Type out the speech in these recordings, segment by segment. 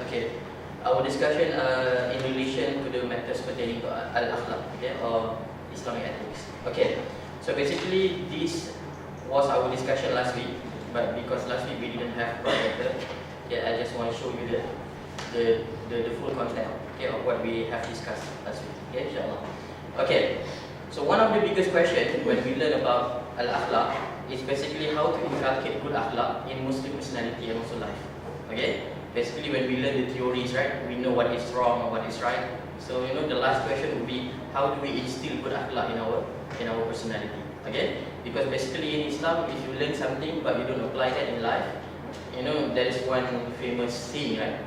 Okay, our discussion in relation to the matters pertaining to al-akhlaq, okay, or Islamic ethics. Okay, so basically this was our discussion last week, but because last week we didn't have projector, yeah, I just want to show you the full content, okay, of what we have discussed last week. Okay, inshallah. Okay, so one of the biggest questions when we learn about al-akhlaq is basically how to inculcate good akhlaq in Muslim personality and also life. Okay, basically when we learn the theories, right, we know what is wrong and what is right. So the last question would be, how do we instill good akhlaq in our personality? Okay, because basically in Islam, if you learn something but you don't apply that in life, there is one famous saying, right?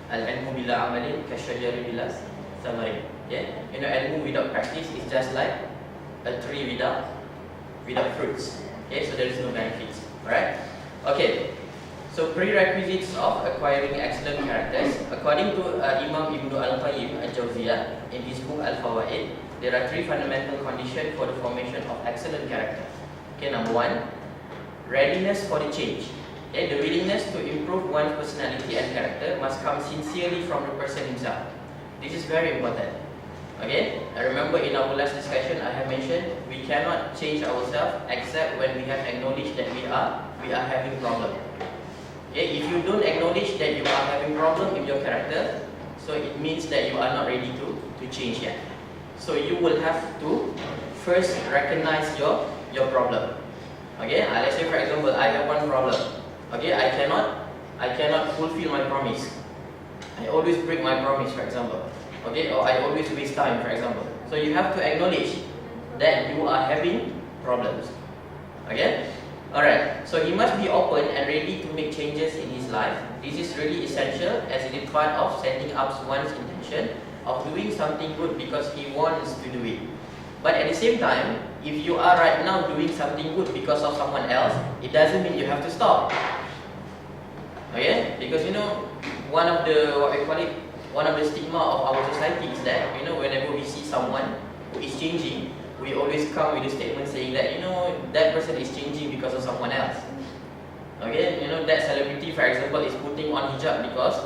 Al-ilmu bila amalin kasyajari bila samarin. Yeah, ilmu without practice is just like a tree without fruits. Okay, so there is no benefits. Alright? Okay, so prerequisites of acquiring excellent characters. According to Imam Ibn Al-Qayyim Al-Jawziyah, in his book Al-Fawaid, there are three fundamental conditions for the formation of excellent character. Okay, number one, readiness for the change. Okay, the willingness to improve one's personality and character must come sincerely from the person himself. This is very important. Okay, I remember in our last discussion I have mentioned we cannot change ourselves except when we have acknowledged that we are having problem. Okay, if you don't acknowledge that you are having problem in your character, so it means that you are not ready to change yet. So you will have to first recognize your problem. Okay, let's say for example I have one problem. Okay, I cannot fulfill my promise. I always break my promise, for example. Okay, or I always waste time, for example. So you have to acknowledge that you are having problems. Okay? Alright, so he must be open and ready to make changes in his life. This is really essential as it is part of setting up one's intention of doing something good because he wants to do it. But at the same time, if you are right now doing something good because of someone else, it doesn't mean you have to stop. Okay? Because one of the stigma of our society is that whenever we see someone who is changing, we always come with a statement saying that that person is changing because of someone else. Okay, that celebrity, for example, is putting on hijab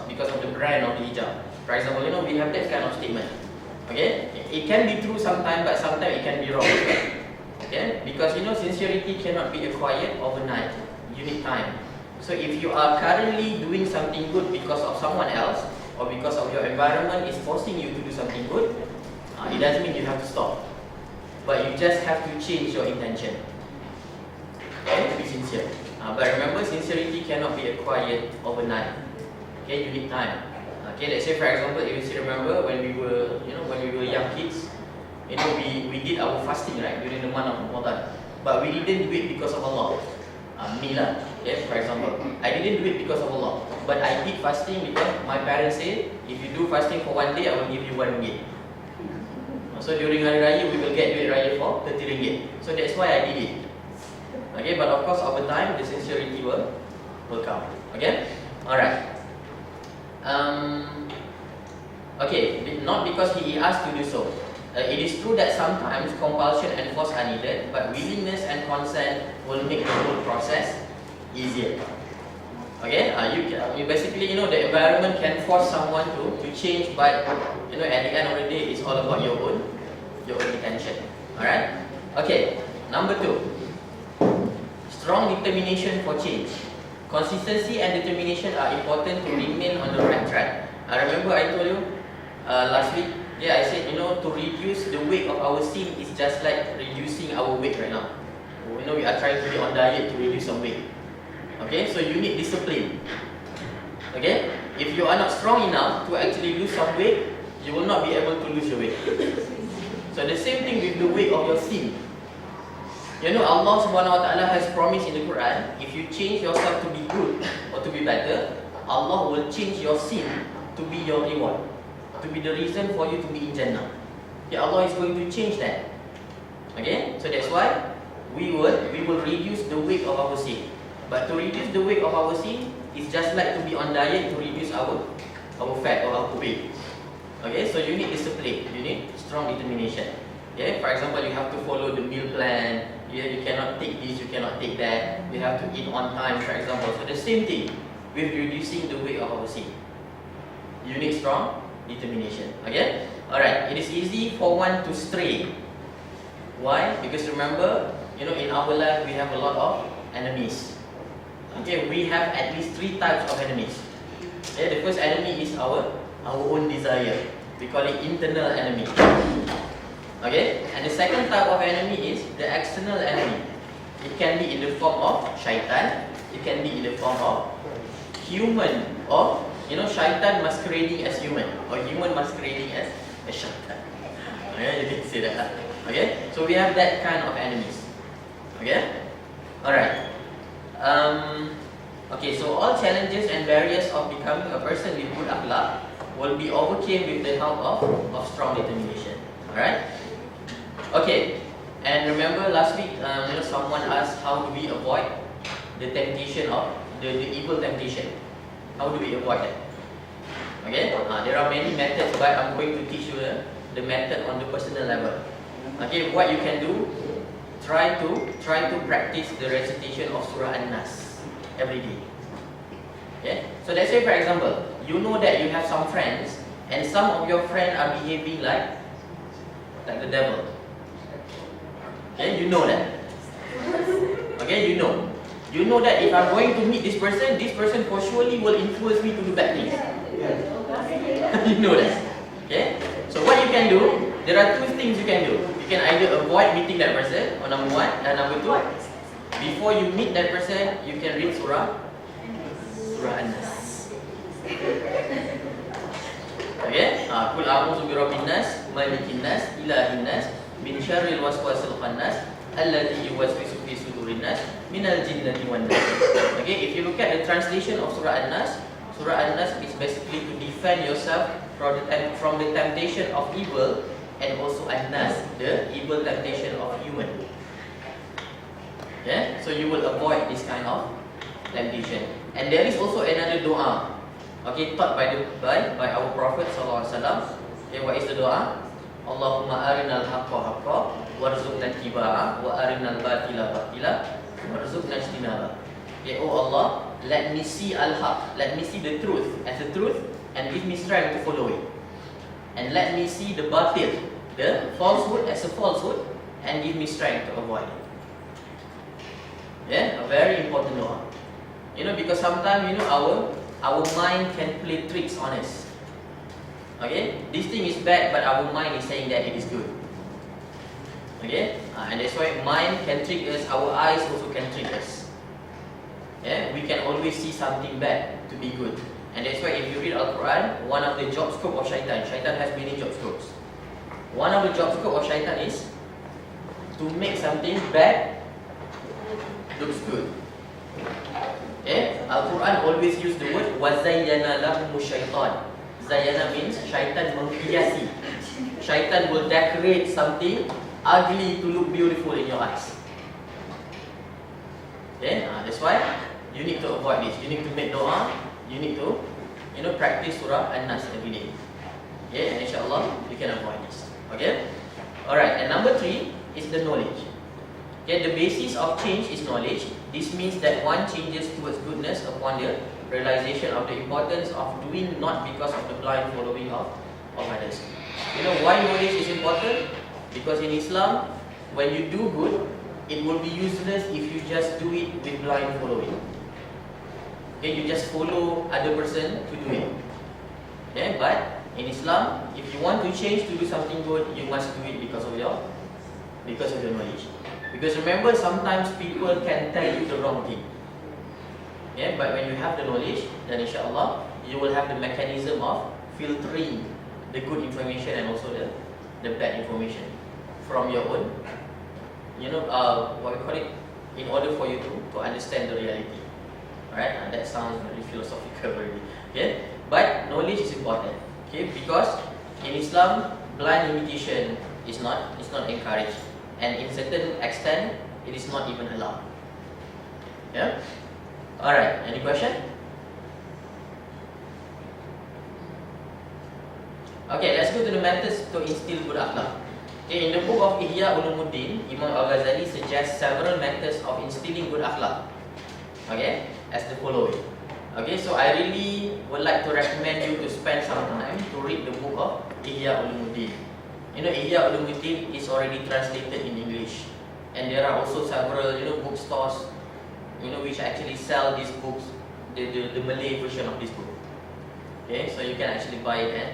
because of the brand of the hijab. For example, we have that kind of statement. Okay, it can be true sometimes, but sometimes it can be wrong. Okay, because sincerity cannot be acquired overnight. You need time. So if you are currently doing something good because of someone else, or because of your environment is forcing you to do something good, it doesn't mean you have to stop. But you just have to change your intention. Okay, to be sincere. But remember, sincerity cannot be acquired overnight. Okay, you need time. Okay, let's say for example, if you still remember when we were young kids, we did our fasting, right, during the month of Ramadan. But we didn't do it because of Allah. Okay, for example, I didn't do it because of Allah, but I did fasting because my parents said, if you do fasting for one day, I will give you RM1. So during Hari Raya, we will get duit Raya for RM30. So that's why I did it. Okay, but of course over time, the sincerity will come. Okay, alright. Okay, not because he asked to do so. It is true that sometimes compulsion and force are needed, but willingness and consent will make the whole process easier. Okay, you basically the environment can force someone to change, but at the end of the day, it's all about your own intention. Alright. Okay. Number 2, strong determination for change. Consistency and determination are important to remain on the right track. I remember I told you last week. Yeah, I said, to reduce the weight of our sin is just like reducing our weight right now. We are trying to be on diet to reduce some weight. Okay, so you need discipline. Okay, if you are not strong enough to actually lose some weight, you will not be able to lose your weight. So the same thing with the weight of your sin. Allah subhanahu wa ta'ala has promised in the Quran, if you change yourself to be good or to be better, Allah will change your sin to be your reward, to be the reason for you to be in Jannah. Okay, Allah is going to change that. Okay, so that's why we will reduce the weight of our sin. But to reduce the weight of our sin is just like to be on diet to reduce our fat or our weight. Okay, so you need discipline, you need strong determination. Okay, for example, you have to follow the meal plan. You cannot take this, you cannot take that. You have to eat on time, for example. So the same thing with reducing the weight of our sin. You need strong determination. Okay? Alright, it is easy for one to stray. Why? Because remember, in our life we have a lot of enemies. Okay, we have at least 3 types of enemies. Okay, the first enemy is our own desire. We call it internal enemy. Okay, and the second type of enemy is the external enemy. It can be in the form of shaitan. It can be in the form of human, or shaitan masquerading as human, or human masquerading as a shaitan. Okay, you can say that. Okay, so we have that kind of enemies. Okay, alright. Okay, so all challenges and barriers of becoming a person with good akhlaq will be overcame with the help of strong determination. Alright. Okay, and remember last week, someone asked how do we avoid the temptation of the evil temptation? How do we avoid that? Okay, there are many methods, but I'm going to teach you the method on the personal level. Okay, what you can do, try to practice the recitation of Surah An-Nas every day. Okay, so let's say for example, you know that you have some friends, and some of your friends are behaving like the devil. Okay, you know that. Okay, you know that if I'm going to meet this person for surely will influence me to do bad things. You know that. Okay, so what you can do, there are 2 things you can do. You can either avoid meeting that person, or number 1, and number 2, before you meet that person, you can read Surah An-Nas. Okay, Qul a'udzu birabbin nas, malikin nas, ilahin nas, min syarril waswasil khannas, alladzi yuwaswisu fi sudurin nas, minal jinnati wan nas. Okay, if you look at the translation of Surah An-Nas is basically to defend yourself from the temptation of evil, and also An-Nas, the evil temptation of human. Okay, so you will avoid this kind of temptation. And there is also another doa, okay, taught by our Prophet sallallahu alaihi wasallam. Okay, what is the doa? Allahumma arinal haqqa haqqa warzuqna ittiba'a wa arinal batila batila warzuqna ijtinaba. Okay, oh Allah, let me see al-haq, let me see the truth as the truth, and give me strength to follow it. And let me see the batil, the falsehood as a falsehood, and give me strength to avoid it. Yeah, a very important doa. Because sometimes our mind can play tricks on us. Okay, this thing is bad, but our mind is saying that it is good. Okay, and that's why mind can trick us. Our eyes also can trick us. Yeah, we can always see something bad to be good, and that's why if you read Al-Quran, one of the job scope of shaitan has many job scopes. One of the job scope of shaitan is to make something bad looks good. Okay, Al-Quran always use the word وَزَيَّنَ لَهُمُ الشَّيْطَانِ. Zayyana means shaitan menghiasi. Shaitan will decorate something ugly to look beautiful in your eyes. Okay, that's why you need to avoid this. You need to make doa. You need to, practice Surah An-Nas every day. Okay, and inshallah you can avoid this. Okay, alright. And number 3 is the knowledge. Okay, the basis of change is knowledge. This means that one changes towards goodness upon the realization of the importance of doing not because of the blind following of others. Why knowledge is important? Because in Islam, when you do good, it will be useless if you just do it with blind following. Okay, you just follow other person to do it. Okay, but in Islam, if you want to change to do something good, you must do it because of your knowledge. Because remember, sometimes people can tell you the wrong thing. Yeah, but when you have the knowledge, then inshallah you will have the mechanism of filtering the good information and also the bad information from your own, what we call it, in order for you to understand the reality. Alright, and that sounds very philosophical already. Okay, but knowledge is important. Okay, because in Islam, blind imitation is not encouraged, and in certain extent, it is not even allowed. Yeah. Alright, any question? Okay, let's go to the methods to instill good akhlaq. Okay, in the book of Ihya Ulumuddin, Imam Al-Ghazali suggests several methods of instilling good akhlaq. Okay, as the following. Okay, so I really would like to recommend you to spend some time to read the book of Ihya Ulumuddin. Ihya Ulumuddin is already translated in English, and there are also several bookstores which actually sell these books, the Malay version of this book. Okay, so you can actually buy it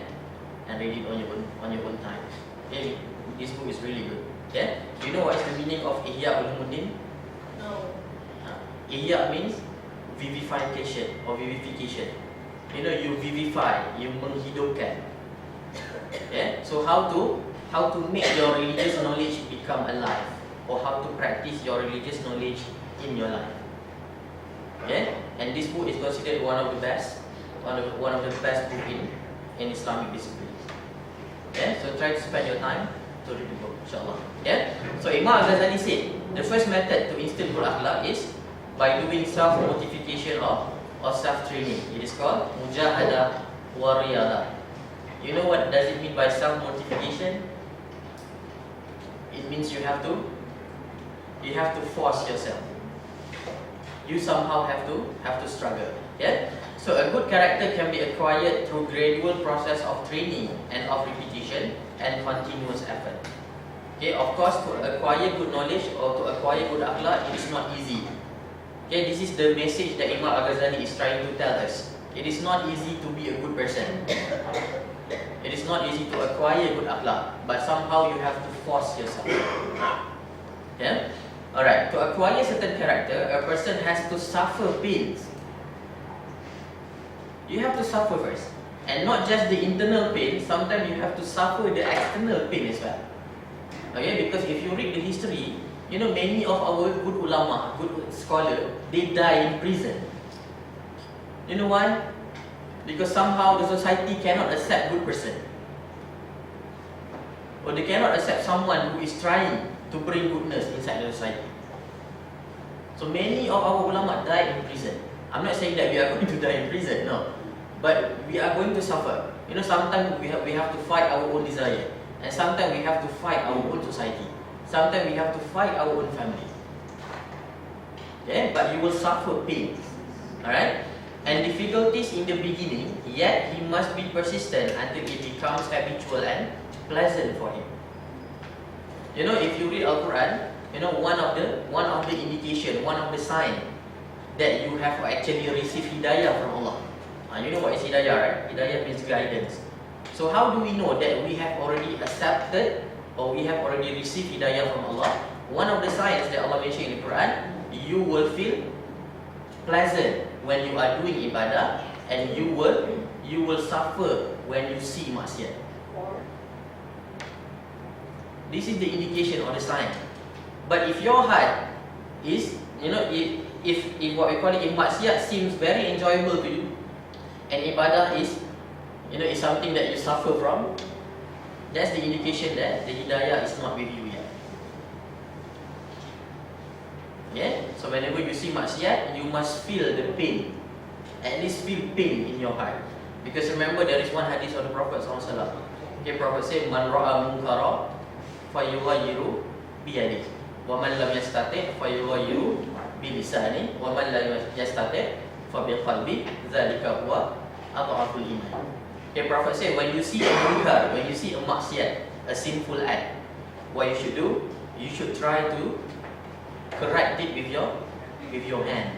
and read it on your own time. Okay, this book is really good. Okay, do you know what is the meaning of Ihya Ulumuddin? No. Ihya means vivification or vivification. You vivify, you menghidupkan. Yeah, so how to make your religious knowledge become alive, or how to practice your religious knowledge in your life. Okay, and this book is considered one of the best book in Islamic discipline. Okay, so try to spend your time to read the book, inshallah. Okay, so Imam Al-Ghazali said the first method to instill good akhlaq is by doing self-mortification or self-training. It is called mujahadah wa riyadah. You know what does it mean by self-mortification? It means you have to force yourself. You somehow have to struggle. Yeah. So a good character can be acquired through gradual process of training and of repetition and continuous effort. Okay. Of course, to acquire good knowledge or to acquire good akhlaq, it is not easy. Okay. This is the message that Imam Al-Ghazali is trying to tell us. It is not easy to be a good person. It is not easy to acquire good akhlaq, but somehow you have to force yourself. Yeah. Alright, to acquire certain character, a person has to suffer pains. You have to suffer first. And not just the internal pain, sometimes you have to suffer the external pain as well. Okay, because if you read the history, many of our good ulama, good scholar, they die in prison. You know why? Because somehow the society cannot accept good person. Or they cannot accept someone who is trying to bring goodness inside the society. So many of our ulama die in prison. I'm not saying that we are going to die in prison, no. But we are going to suffer. Sometimes we have to fight our own desire. And sometimes we have to fight our own society. Sometimes we have to fight our own family. Okay? But you will suffer pain. Alright? And difficulties in the beginning, yet he must be persistent until it becomes habitual and pleasant for him. If you read Al-Quran, one of the indication, one of the sign that you have actually received hidayah from Allah. You know what is hidayah, right? Hidayah means guidance. So how do we know that we have already accepted or we have already received hidayah from Allah? One of the signs that Allah mentioned in the Quran, you will feel pleasant when you are doing ibadah, and you will suffer when you see maksiat. This is the indication or the sign. But if your heart is, if what we call it, if maksiat seems very enjoyable to you, and ibadah is something that you suffer from, that's the indication that the hidayah is not with you yet. Yeah? So whenever you see maksiat, you must feel the pain. At least feel pain in your heart. Because remember, there is one hadith of the Prophet SAW. Okay, Prophet said, Man ra'a munkara fayughayyiru biyadihi, wa man lam yastati' fayughayyiru bilisani, wa man lam yastati' fabiqalbi, dzalika huwa adhaful iman. Okay, Prophet said, when you see a munkar, when you see a maksiat, a sinful act, what you should do, you should try to correct it with your hand.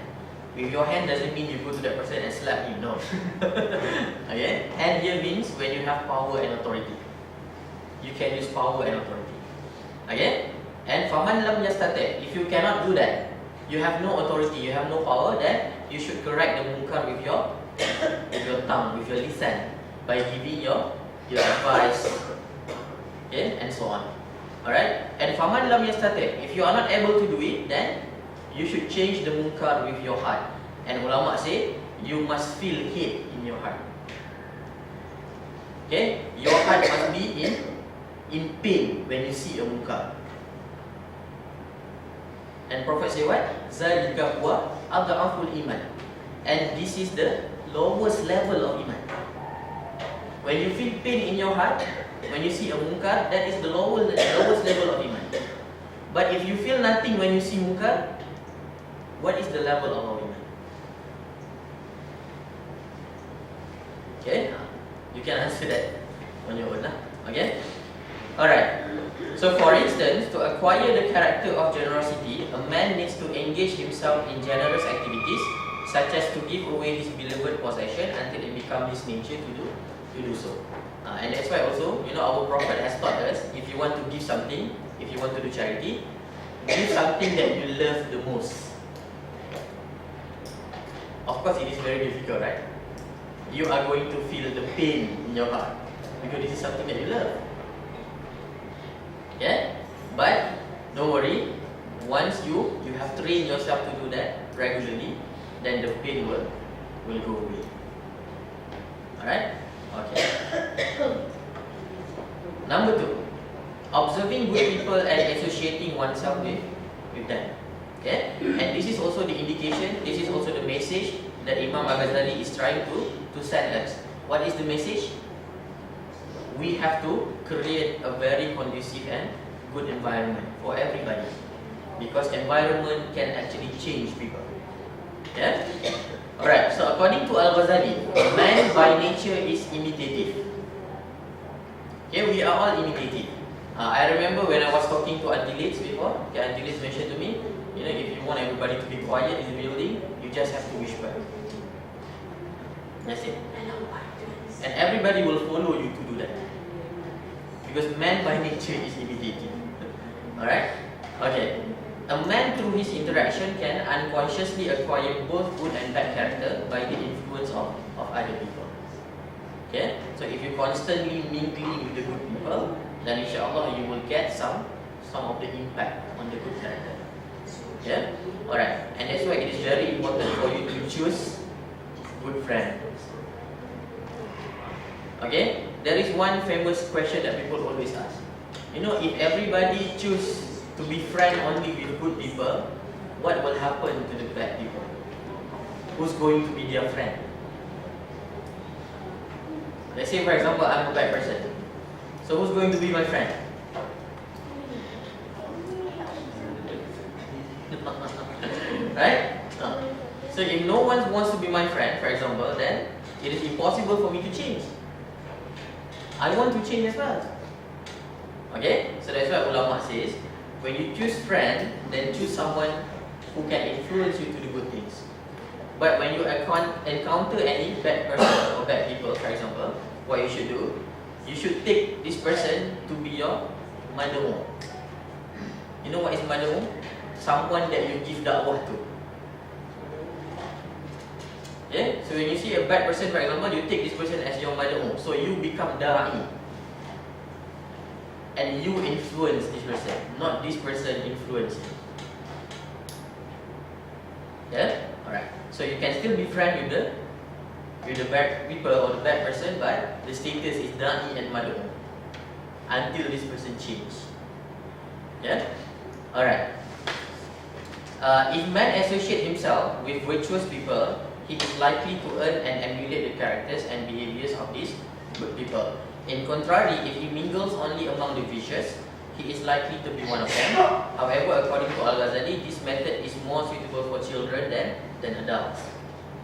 With your hand doesn't mean you go to that person and slap him, no. Okay? Hand here means when you have power and authority. You can use power and authority. Okay? And faman lam yastati', if you cannot do that, you have no authority, you have no power, then you should correct the munkar with your tongue, with your lisan, by giving your advice, okay, and so on. Alright? And faman lam yastati', if you are not able to do it, then you should change the munkar with your heart. And ulama say, you must feel hate in your heart. Okay? Your heart must be in pain when you see a munkar. And Prophet say what? Zalika huwa adhaful iman. And this is the lowest level of iman. When you feel pain in your heart, when you see a munkar, that is the lowest level of iman. But if you feel nothing when you see munkar, what is the level of our iman? Okay, you can answer that on your own lah. Okay, alright. So for instance, to acquire the character of generosity, a man needs to engage himself in generous activities, such as to give away his beloved possession until it becomes his nature to do so. And that's why also, our Prophet has taught us, if you want to give something, if you want to do charity, give something that you love the most. Of course, it is very difficult, right? You are going to feel the pain in your heart because this is something that you love. Yeah? But don't worry, once you have trained yourself to do that regularly, then the pain will go away. Alright? Okay. Number 2, observing good people and associating oneself with them. Okay? And this is also the indication, this is also the message that Imam Al-Ghazali is trying to send us. What is the message? We have to create a very conducive and good environment for everybody, because environment can actually change people. Yeah? Alright, so according to Al-Ghazali, man by nature is imitative. Okay, we are all imitative. I remember when I was talking to Auntie Liz before, Auntie Liz mentioned to me, if you want everybody to be quiet in the building, you just have to whisper. That's it. And everybody will follow you to do that. Because man by nature is imitative. Alright? Okay. A man through his interaction can unconsciously acquire both good and bad character by the influence of other people. Okay? So if you constantly mingling with the good people, then insyaAllah you will get some of the impact on the good character. Yeah? Alright. And that's why it is very important for you to choose good friends. Okay? There is one famous question that people always ask. If everybody choose to be friend only with good people, what will happen to the bad people? Who's going to be their friend? Let's say for example, I'm a bad person. So who's going to be my friend? Right? So if no one wants to be my friend, for example, then it is impossible for me to change. I want to change as well. Okay? So that's why ulama says, when you choose friend, then choose someone who can influence you to do good things. But when you encounter any bad person or bad people, for example, what you should do, you should take this person to be your mad'u. You know what is mad'u? Someone that you give da'wah to. Yeah? So when you see a bad person, for example, you take this person as your mad'u. So you become da'i. And you influence this person, not this person influence you. Yeah? Alright. So you can still be friend with the bad people or the bad person, but the status is da'i and mad'u until this person changes. Yeah? Alright. If man associates himself with virtuous people, he is likely to earn and emulate the characters and behaviors of these good people. In contrary, if he mingles only among the vicious, he is likely to be one of them. However, according to Al-Ghazali, this method is more suitable for children than adults.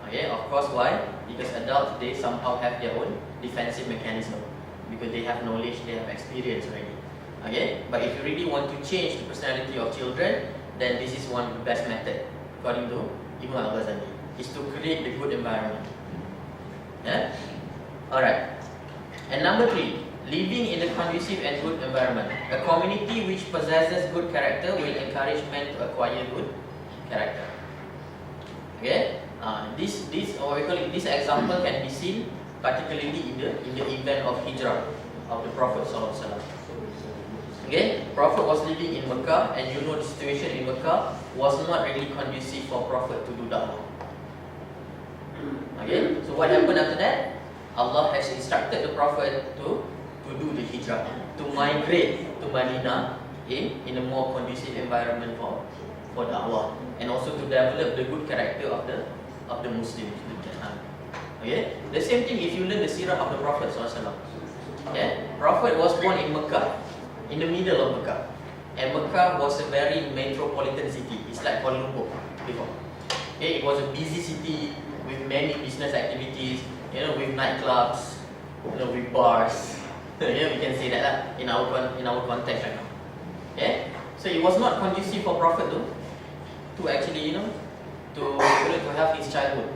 Okay, of course, why? Because adults, they somehow have their own defensive mechanism, because they have knowledge, they have experience already. Okay, but if you really want to change the personality of children, then this is one of the best method, according to Imam Al-Ghazali, is to create the good environment. Yeah? Alright. And number 3, living in a conducive and good environment. A community which possesses good character will encourage men to acquire good character. Okay? This example can be seen particularly in the event of Hijrah of the Prophet ﷺ. Okay? Prophet was living in Mecca, and you know the situation in Mecca was not really conducive for Prophet to do da'wah. Okay? So what happened after that? Allah has instructed the Prophet to do the hijrah, to migrate to Madinah in a more conducive environment for da'wah, and also to develop the good character of the Muslims. Okay? The same thing if you learn the seerah of the Prophet ﷺ. Okay? Prophet was born in Mecca, in the middle of Mecca, and Mecca was a very metropolitan city. It's like Kuala Lumpur before. Okay? It was a busy city with many business activities. with nightclubs, with bars. We can say that lah, in our context right now. Okay, so it was not conducive for Prophet to actually to have his childhood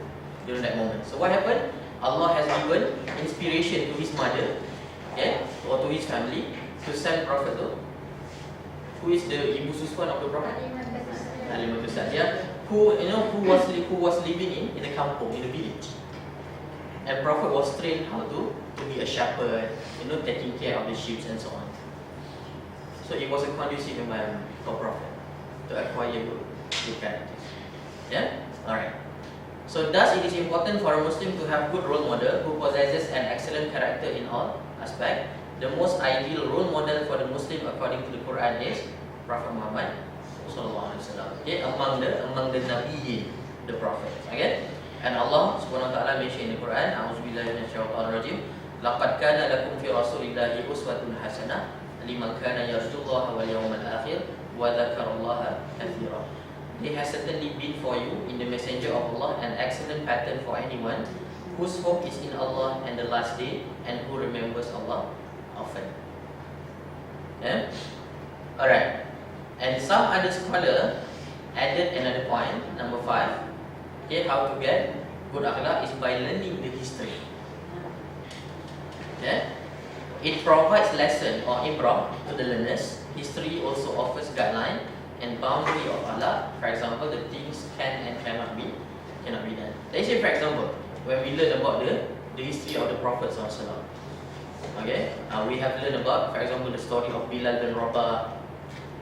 during that moment. So what happened? Allah has given inspiration to his mother, or to his family, to send Prophet who is the ibu susuan of the Prophet? Halimah Sadia, who was living in the kampung, in the village. And Prophet was trained how to be a shepherd, taking care of the sheep and so on. So it was a conducive environment for Prophet to acquire good characters. Yeah? Alright. So thus it is important for a Muslim to have good role model who possesses an excellent character in all aspects. The most ideal role model for the Muslim according to the Quran is Prophet Muhammad sallallahu alaihi wasallam. Okay, among the Nabiyyin, the prophets. Okay? And Allah Subhanahu wa taala mentioned in the Quran, A'udzubillahi minasyaitonir rajim, laqad kana lakum fi rasulillahi uswatun hasanah liman kana yarjullaha wal yawmal akhir wa dzakarallaha katsira. There has certainly been for you in the messenger of Allah an excellent pattern for anyone whose hope is in Allah and the last day and who remembers Allah often. Yeah? Alright. And some other scholar added another point, number 5. Okay, how to get good akhlaq is by learning the history. Yeah? It provides lesson or ibrah to the learners. History also offers guideline and boundary of akhlaq. For example, the things can and cannot be done. Let's say, for example, when we learn about the history of the Prophet sallallahu. Okay, we have learned about, for example, the story of Bilal bin Rabah.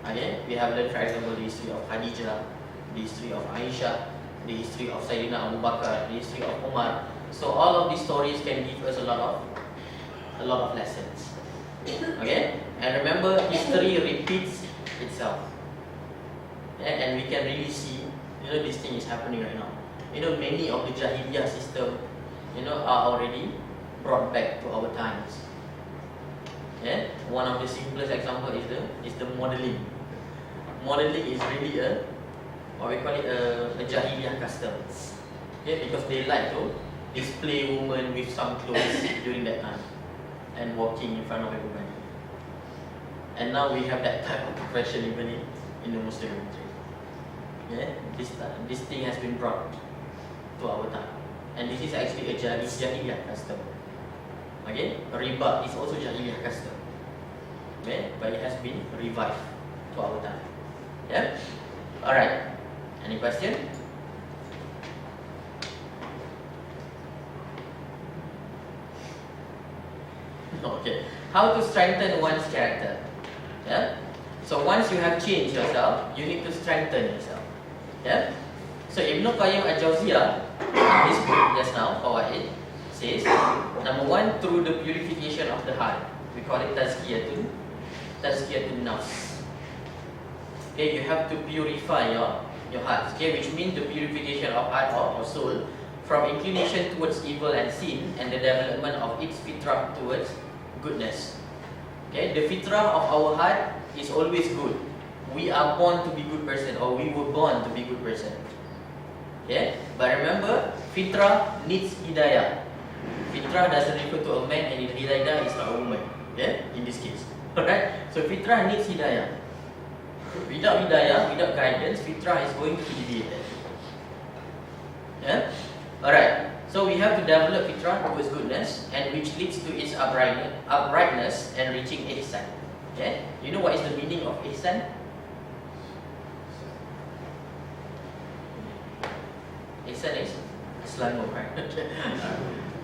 Okay, we have learned, for example, the history of Khadijah, the history of Aisha, the history of Sayyidina Abu Bakar, the history of Umar. So all of these stories can give us a lot of lessons. Okay, and remember, history repeats itself. Yeah, and we can really see, this thing is happening right now. Many of the Jahiliyah system, are already brought back to our times. Yeah, one of the simplest example is the modeling. Modeling is really a Jahiliyah custom. Okay, because they like to display women with some clothes during that time and walking in front of everybody. And now we have that type of profession even in the Muslim country. Yeah, this thing has been brought to our time, and this is actually a Jahiliyah custom. Okay, riba is also Jahiliyah custom. Okay, but it has been revived to our time. Yeah. Alright. Any question? Okay. How to strengthen one's character? Yeah. So once you have changed yourself, you need to strengthen yourself. Yeah. So Ibn Qayyim al-Jawziyah, in his book just now, Fawaid, says, number 1, through the purification of the heart. We call it tazkiyatun nafs. Okay, you have to purify your heart. Okay, which means the purification of heart or soul from inclination towards evil and sin, and the development of its fitrah towards goodness. Okay, the fitrah of our heart is always good. We are born to be good person, or we were born to be good person. Okay, but remember, fitrah needs hidayah. Fitrah doesn't refer to a man, and hidayah is not a woman. Okay, in this case. Alright, so fitrah needs hidayah. Without hidayah, without guidance, fitrah is going to be deviated. Yeah? Alright, so we have to develop fitrah towards goodness, and which leads to its uprightness and reaching ihsan. Okay? You know what is the meaning of ihsan? Ihsan is Islam, right?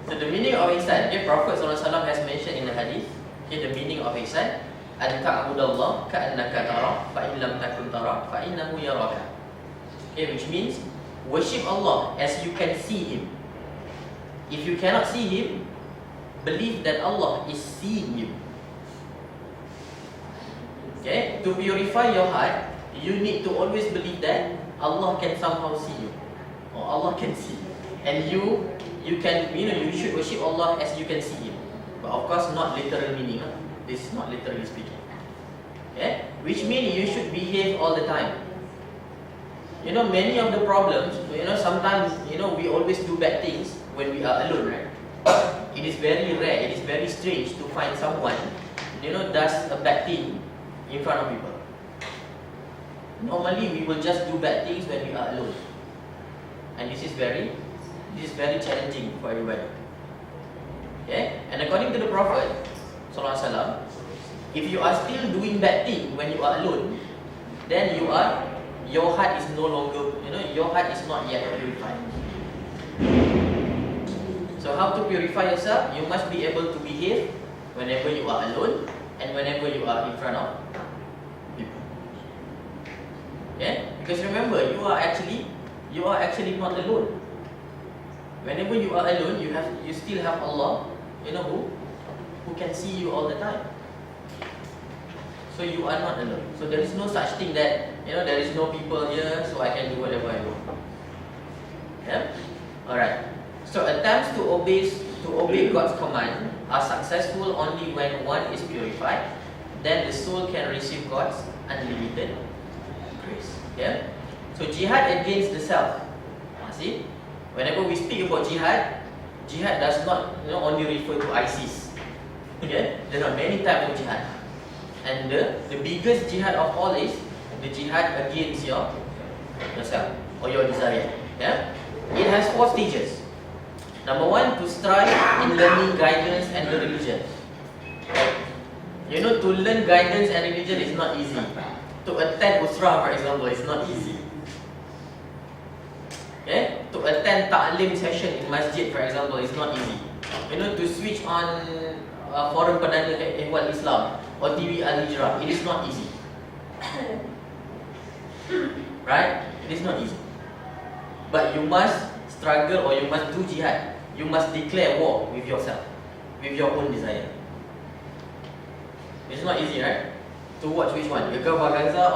So the meaning of ihsan, okay, Prophet ﷺ has mentioned in the hadith, okay, the meaning of ihsan, an ta'budallah ka'annaka tara fa in lam takun tara fa innahu yaraka. Okay, which means worship Allah as you can see Him. If you cannot see Him, believe that Allah is seeing you. Okay, to purify your heart, you need to always believe that Allah can somehow see you, or Allah can see you, and you can, you should worship Allah as you can see Him. But of course, not literal meaning. This is not literally speaking. Okay? Which means you should behave all the time. Many of the problems, sometimes, we always do bad things when we are alone, right? it is very rare, it is very strange to find someone, does a bad thing in front of people. Normally, we will just do bad things when we are alone, and this is very challenging for everybody. Okay, and according to the Prophet Sallallahu Alaihi Wasallam, if you are still doing bad thing when you are alone, then your heart is no longer, your heart is not yet purified. So how to purify yourself? You must be able to behave whenever you are alone and whenever you are in front of people. Okay? Because remember, you are actually not alone. Whenever you are alone, you still have Allah, who can see you all the time. So you are not alone. So there is no such thing that there is no people here, so I can do whatever I want. Yeah? Alright. So attempts to obey God's command are successful only when one is purified. Then the soul can receive God's unlimited grace. Yeah. So jihad against the self. See, whenever we speak about jihad does not only refer to ISIS. Okay, there are many types of jihad, and the biggest jihad of all is the jihad against yourself or your desire. Yeah, it has 4 stages. Number 1, to strive in learning guidance and the religion. To learn guidance and religion is not easy. To attend Usrah, for example, is not easy. Okay? To attend ta'lim session in masjid, for example, is not easy. To switch on forum Perdana Ehwal Islam or TV Al-Hijrah, it is not easy. Right? It is not easy. But you must struggle, or you must do jihad. You must declare war with yourself, with your own desire. It's not easy, right? To watch which one? Yoga Vaganza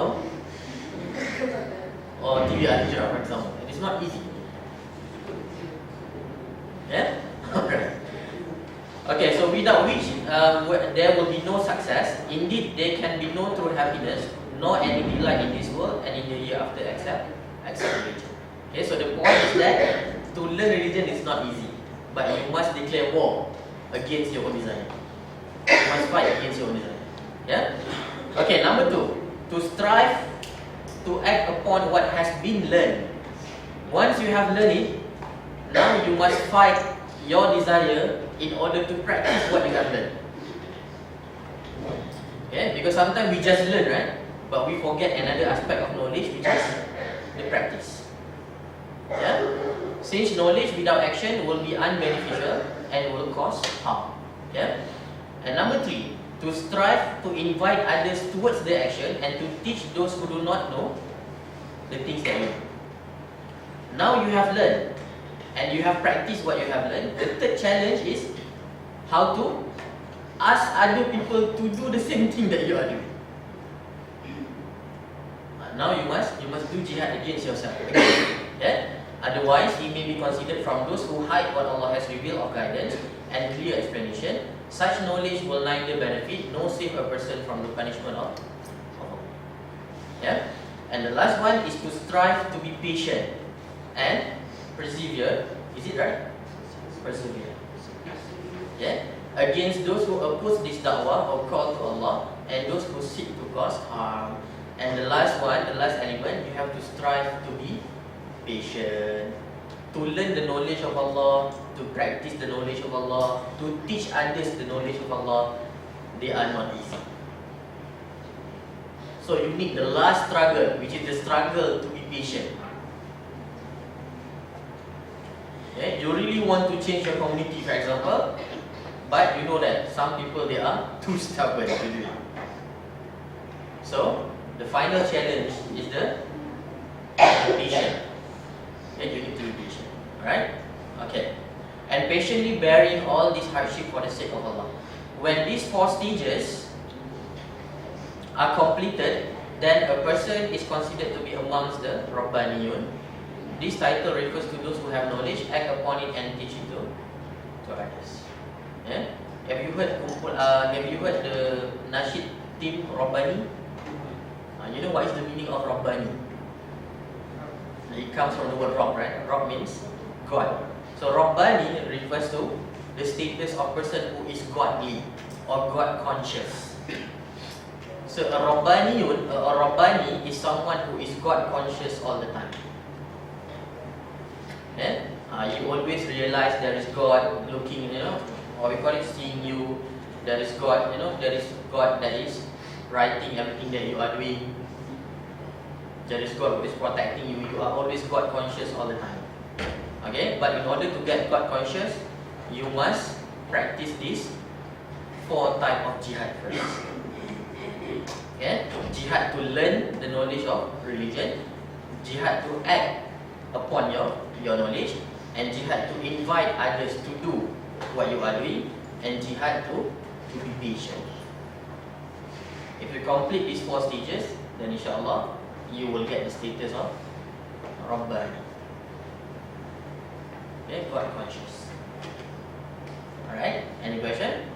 or TV Al-Hijrah, for example. It is not easy. Yeah? Alright. Okay, so without which there will be no success. Indeed, there can be no true happiness, nor any delight in this world and in the year after except religion. Okay, so the point is that to learn religion is not easy, but you must declare war against your own desire. You must fight against your own desire. Yeah? Okay, number 2, to strive to act upon what has been learned. Once you have learned it, now you must fight your desire in order to practice what you have learned. Yeah? Because sometimes we just learn, right? But we forget another aspect of knowledge, which is the practice. Yeah? Since knowledge without action will be unbeneficial and will cause harm. Yeah? And number 3, to strive to invite others towards the action and to teach those who do not know the things that you know. Now you have learned and you have practiced what you have learned. The third challenge is how to ask other people to do the same thing that you are doing. Now you must do jihad against yourself. Yeah? Otherwise, he may be considered from those who hide what Allah has revealed of guidance and clear explanation. Such knowledge will neither benefit nor save a person from the punishment of Allah. Yeah? And the last one is to strive to be patient and persevere. Is it right? Persevere. Yeah? Against those who oppose this da'wah or call to Allah, and those who seek to cause harm. And the last one, the last element, you have to strive to be patient, to learn the knowledge of Allah, to practice the knowledge of Allah, to teach others the knowledge of Allah. They are not easy. So you need the last struggle, which is the struggle to be patient. Okay? You really want to change your community, for example, but you know that some people, they are too stubborn to do it. So the final challenge is the patient. Okay, you need to be patient. Alright? Okay. And patiently bearing all this hardship for the sake of Allah. When these 4 stages are completed, then a person is considered to be amongst the Rabbaniyun. This title refers to those who have knowledge, act upon it, and teach it to others. Yeah? Have you heard the Nasheed team Rabbani? You know what is the meaning of Rabbani? It comes from the word Rabb, right? Rabb means God. So Rabbani refers to the status of person who is godly or God conscious. So a Rabbani is someone who is God conscious all the time. Okay? You always realize there is God looking, or we call it seeing you. There is God, there is God that is writing everything that you are doing. There is God who is protecting you. You are always God conscious all the time. Okay? But in order to get God conscious, you must practice this 4 types of jihad first. Okay? Jihad to learn the knowledge of religion, jihad to act upon your knowledge, and jihad to invite others to do what you are doing, and jihad to be patient. If you complete these 4 stages, then inshallah you will get the status of Rabbani. Okay, God conscious. Alright, any question?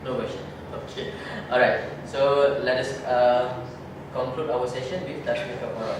No question. Okay. Alright. So let us conclude our session with Tashbih Kafarah.